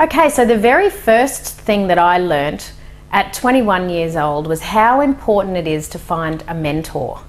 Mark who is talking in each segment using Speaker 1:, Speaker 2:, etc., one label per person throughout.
Speaker 1: Okay, so the very first thing that I learnt at 21 years old was how important it is to find a mentor.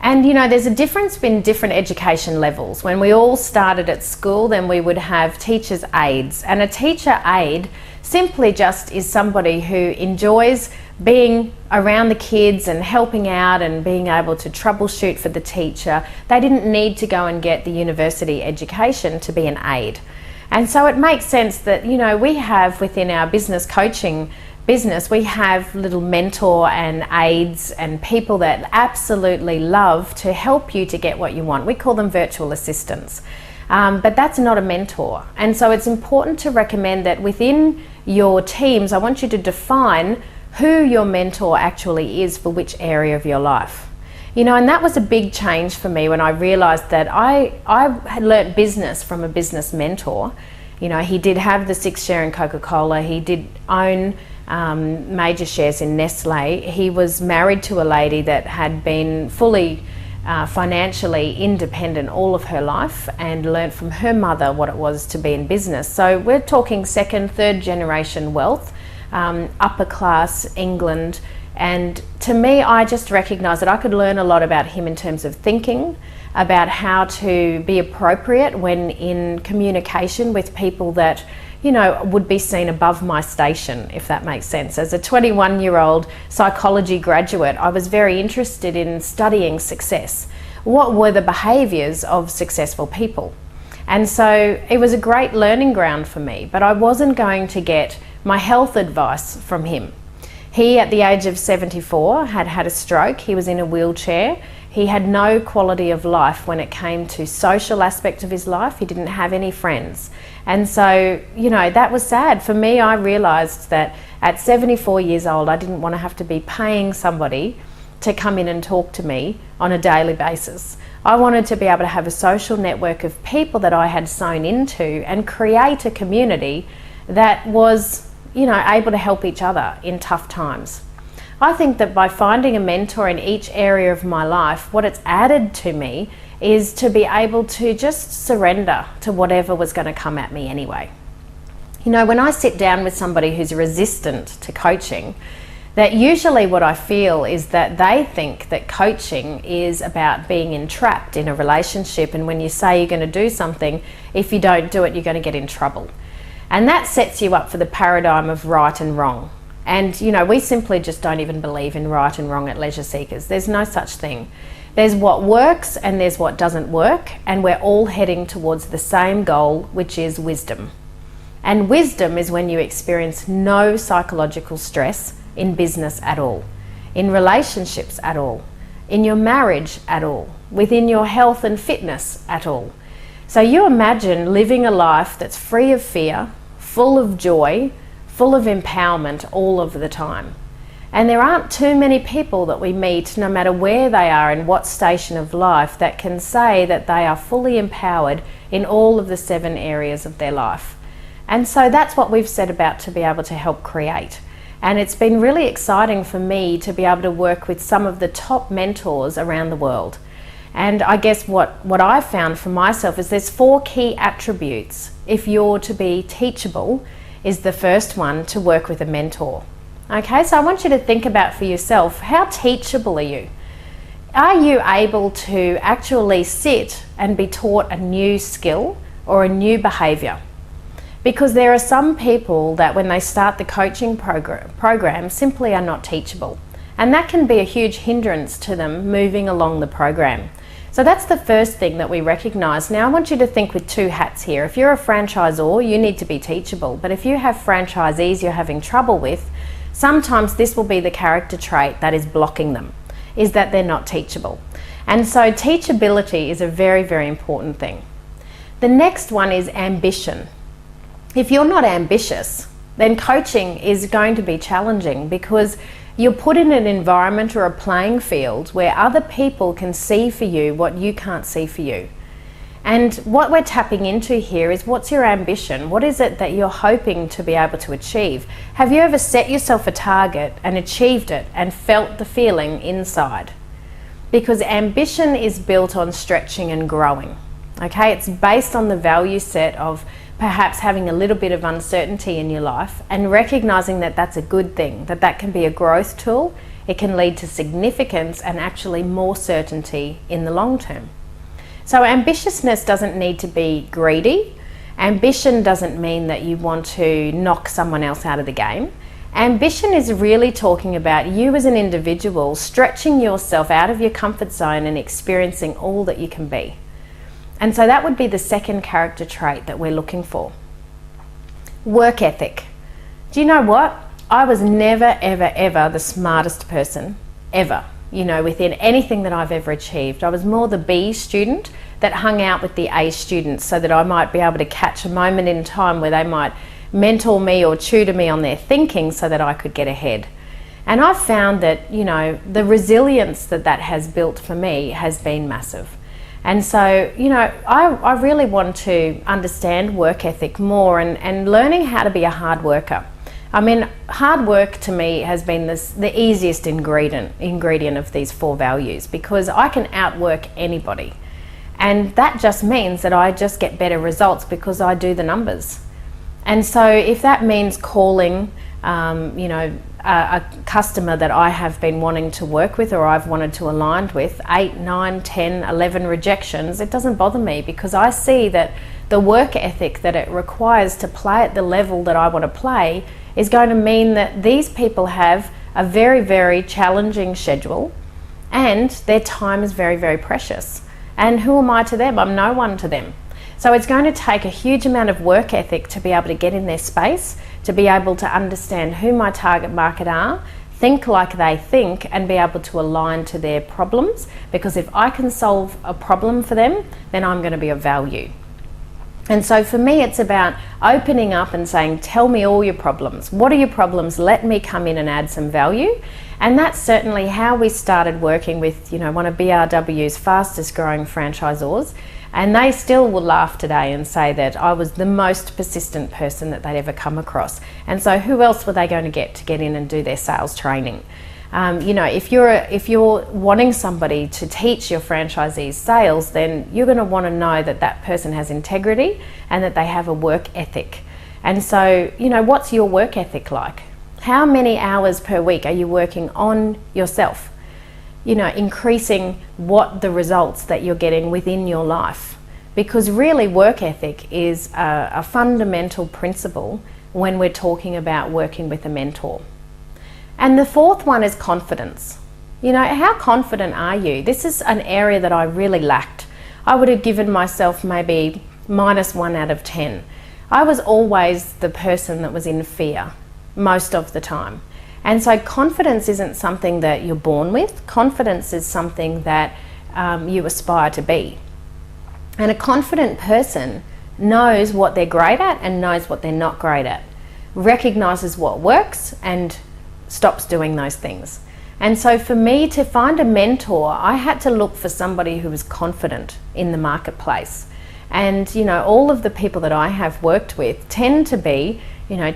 Speaker 1: And you know, there's a difference in different education levels. When we all started at school, then we would have teachers' aides, and a teacher aide simply just is somebody who enjoys being around the kids and helping out and being able to troubleshoot for the teacher. They didn't need to go and get the university education to be an aide. And so it makes sense that, you know, we have within our business coaching business, we have little mentor and aides and people that absolutely love to help you to get what you want. We call them virtual assistants. But that's not a mentor. And so it's important to recommend that within your teams, I want you to define who your mentor actually is for which area of your life. You know, and that was a big change for me when I realized that I had learnt business from a business mentor. You know, he did have the 6 share in Coca-Cola. He did own major shares in Nestle. He was married to a lady that had been fully financially independent all of her life and learnt from her mother what it was to be in business. So we're talking second, third generation wealth, upper class England. And to me, I just recognised that I could learn a lot about him in terms of thinking, about how to be appropriate when in communication with people that, you know, would be seen above my station, if that makes sense. As a 21-year-old psychology graduate, I was very interested in studying success. What were the behaviours of successful people? And so it was a great learning ground for me, but I wasn't going to get my health advice from him. He, at the age of 74, had had a stroke. He was in a wheelchair. He had no quality of life when it came to social aspect of his life. He didn't have any friends. And so, you know, that was sad. For me, I realised that at 74 years old, I didn't want to have to be paying somebody to come in and talk to me on a daily basis. I wanted to be able to have a social network of people that I had sewn into and create a community that was, you know, able to help each other in tough times. I think that by finding a mentor in each area of my life, what it's added to me is to be able to just surrender to whatever was going to come at me anyway. You know, when I sit down with somebody who's resistant to coaching, that usually what I feel is that they think that coaching is about being entrapped in a relationship, and when you say you're going to do something, if you don't do it, you're going to get in trouble. And that sets you up for the paradigm of right and wrong. And, you know, we simply just don't even believe in right and wrong at Leisure Seekers. There's no such thing. There's what works and there's what doesn't work, and we're all heading towards the same goal, which is wisdom. And wisdom is when you experience no psychological stress in business at all, in relationships at all, in your marriage at all, within your health and fitness at all. So you imagine living a life that's free of fear, full of joy, full of empowerment all of the time. And there aren't too many people that we meet, no matter where they are in what station of life, that can say that they are fully empowered in all of the 7 areas of their life. And so that's what we've set about to be able to help create. And it's been really exciting for me to be able to work with some of the top mentors around the world. And I guess what I've found for myself is there's 4 key attributes if you're to be teachable. Is the first one, to work with a mentor. Okay, so I want you to think about for yourself, how teachable are you? Are you able to actually sit and be taught a new skill or a new behaviour? Because there are some people that when they start the coaching program simply are not teachable. And that can be a huge hindrance to them moving along the program. So that's the first thing that we recognise. Now I want you to think with 2 hats here. If you're a franchisor, you need to be teachable. But if you have franchisees you're having trouble with, sometimes this will be the character trait that is blocking them, is that they're not teachable. And so teachability is a very, very important thing. The next one is ambition. If you're not ambitious, then coaching is going to be challenging, because you're put in an environment or a playing field where other people can see for you what you can't see for you. And what we're tapping into here is, what's your ambition? What is it that you're hoping to be able to achieve? Have you ever set yourself a target and achieved it and felt the feeling inside? Because ambition is built on stretching and growing. Okay, it's based on the value set of perhaps having a little bit of uncertainty in your life, and recognizing that that's a good thing, that that can be a growth tool. It can lead to significance and actually more certainty in the long term. So ambitiousness doesn't need to be greedy. Ambition doesn't mean that you want to knock someone else out of the game. Ambition is really talking about you as an individual stretching yourself out of your comfort zone and experiencing all that you can be. And so that would be the second character trait that we're looking for. Work ethic. Do you know what? I was never, ever, ever the smartest person, ever, within anything that I've ever achieved. I was more the B student that hung out with the A students so that I might be able to catch a moment in time where they might mentor me or tutor me on their thinking so that I could get ahead. And I've found that, the resilience that has built for me has been massive. And so, I really want to understand work ethic more and learning how to be a hard worker. I mean, hard work to me has been the easiest ingredient of these 4 values, because I can outwork anybody. And that just means that I just get better results because I do the numbers. And so if that means calling, a customer that I have been wanting to work with or I've wanted to align with, 8, 9, 10, 11 rejections, it doesn't bother me, because I see that the work ethic that it requires to play at the level that I want to play is going to mean that these people have a very, very challenging schedule and their time is very, very precious. And who am I to them? I'm no one to them. So it's going to take a huge amount of work ethic to be able to get in their space, to be able to understand who my target market are, think like they think, and be able to align to their problems. Because if I can solve a problem for them, then I'm going to be of value. And so for me, it's about opening up and saying, tell me all your problems. What are your problems? Let me come in and add some value. And that's certainly how we started working with, one of BRW's fastest growing franchisors. And they still will laugh today and say that I was the most persistent person that they'd ever come across. And so who else were they going to get in and do their sales training? If you're wanting somebody to teach your franchisees sales, then you're going to want to know that that person has integrity and that they have a work ethic. And so, what's your work ethic like? How many hours per week are you working on yourself? Increasing what the results that you're getting within your life. Because really work ethic is a fundamental principle when we're talking about working with a mentor. And the fourth one is confidence. How confident are you? This is an area that I really lacked. I would have given myself maybe -1 out of 10. I was always the person that was in fear most of the time. And so confidence isn't something that you're born with. Confidence is something that you aspire to be. And a confident person knows what they're great at and knows what they're not great at, recognizes what works and stops doing those things. And so for me to find a mentor, I had to look for somebody who was confident in the marketplace. And all of the people that I have worked with tend to be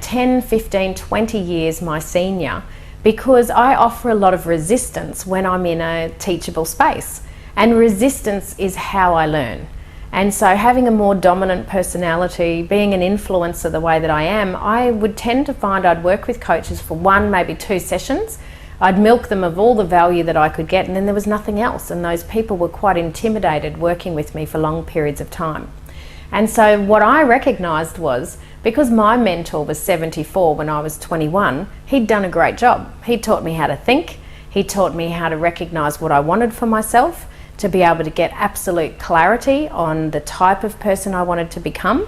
Speaker 1: 10, 15, 20 years my senior, because I offer a lot of resistance when I'm in a teachable space. And resistance is how I learn. And so having a more dominant personality, being an influencer the way that I am, I would tend to find I'd work with coaches for 1, maybe 2 sessions. I'd milk them of all the value that I could get, and then there was nothing else. And those people were quite intimidated working with me for long periods of time. And so what I recognised was, because my mentor was 74 when I was 21, he'd done a great job. He taught me how to think. He taught me how to recognise what I wanted for myself, to be able to get absolute clarity on the type of person I wanted to become.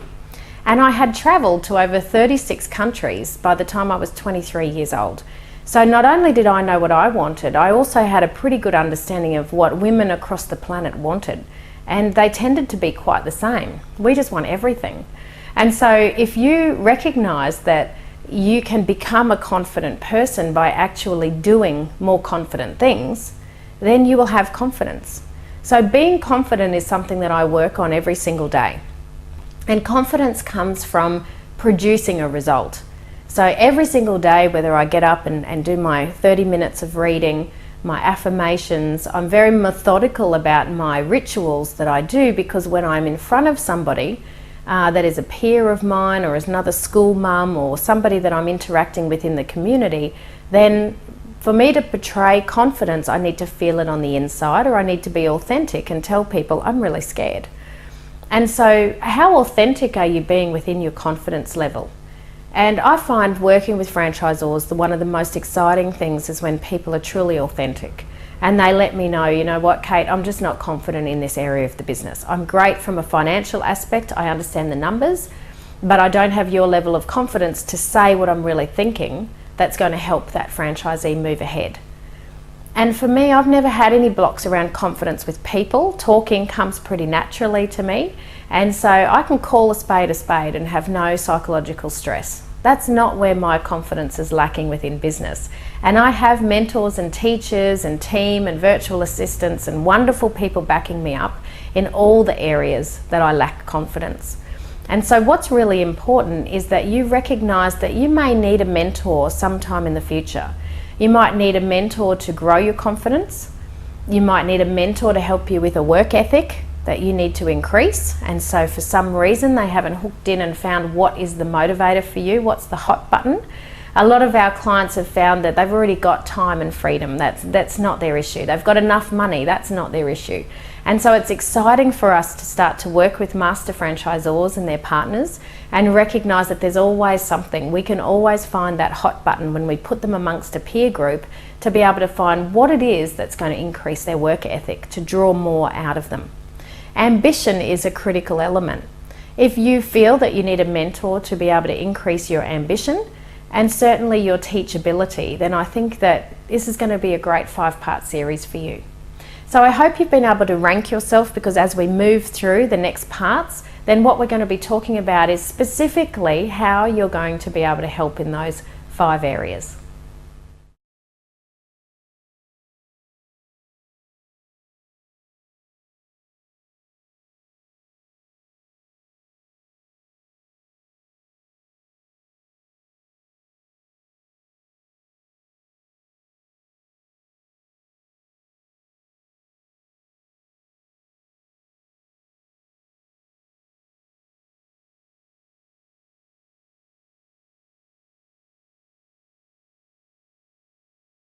Speaker 1: And I had travelled to over 36 countries by the time I was 23 years old. So not only did I know what I wanted, I also had a pretty good understanding of what women across the planet wanted. And they tended to be quite the same. We just want everything. And so if you recognise that you can become a confident person by actually doing more confident things, then you will have confidence. So being confident is something that I work on every single day. And confidence comes from producing a result. So every single day, whether I get up and do my 30 minutes of reading, my affirmations, I'm very methodical about my rituals that I do, because when I'm in front of somebody, that is a peer of mine or is another school mum or somebody that I'm interacting with in the community, then for me to portray confidence, I need to feel it on the inside, or I need to be authentic and tell people I'm really scared. And so how authentic are you being within your confidence level? And I find working with franchisors, one of the most exciting things is when people are truly authentic. And they let me know, you know what, Kate, I'm just not confident in this area of the business. I'm great from a financial aspect, I understand the numbers, but I don't have your level of confidence to say what I'm really thinking that's going to help that franchisee move ahead. And for me, I've never had any blocks around confidence with people. Talking comes pretty naturally to me. And so I can call a spade and have no psychological stress. That's not where my confidence is lacking within business. And I have mentors and teachers and team and virtual assistants and wonderful people backing me up in all the areas that I lack confidence. And so what's really important is that you recognize that you may need a mentor sometime in the future. You might need a mentor to grow your confidence. You might need a mentor to help you with a work ethic that you need to increase, and so for some reason they haven't hooked in and found what is the motivator for you, what's the hot button. A lot of our clients have found that they've already got time and freedom. That's not their issue. They've got enough money. That's not their issue. And so it's exciting for us to start to work with master franchisors and their partners and recognise that there's always something. We can always find that hot button when we put them amongst a peer group to be able to find what it is that's going to increase their work ethic, to draw more out of them. Ambition is a critical element. If you feel that you need a mentor to be able to increase your ambition and certainly your teachability, then I think that this is going to be a great 5-part series for you. So I hope you've been able to rank yourself, because as we move through the next parts, then what we're going to be talking about is specifically how you're going to be able to help in those 5 areas.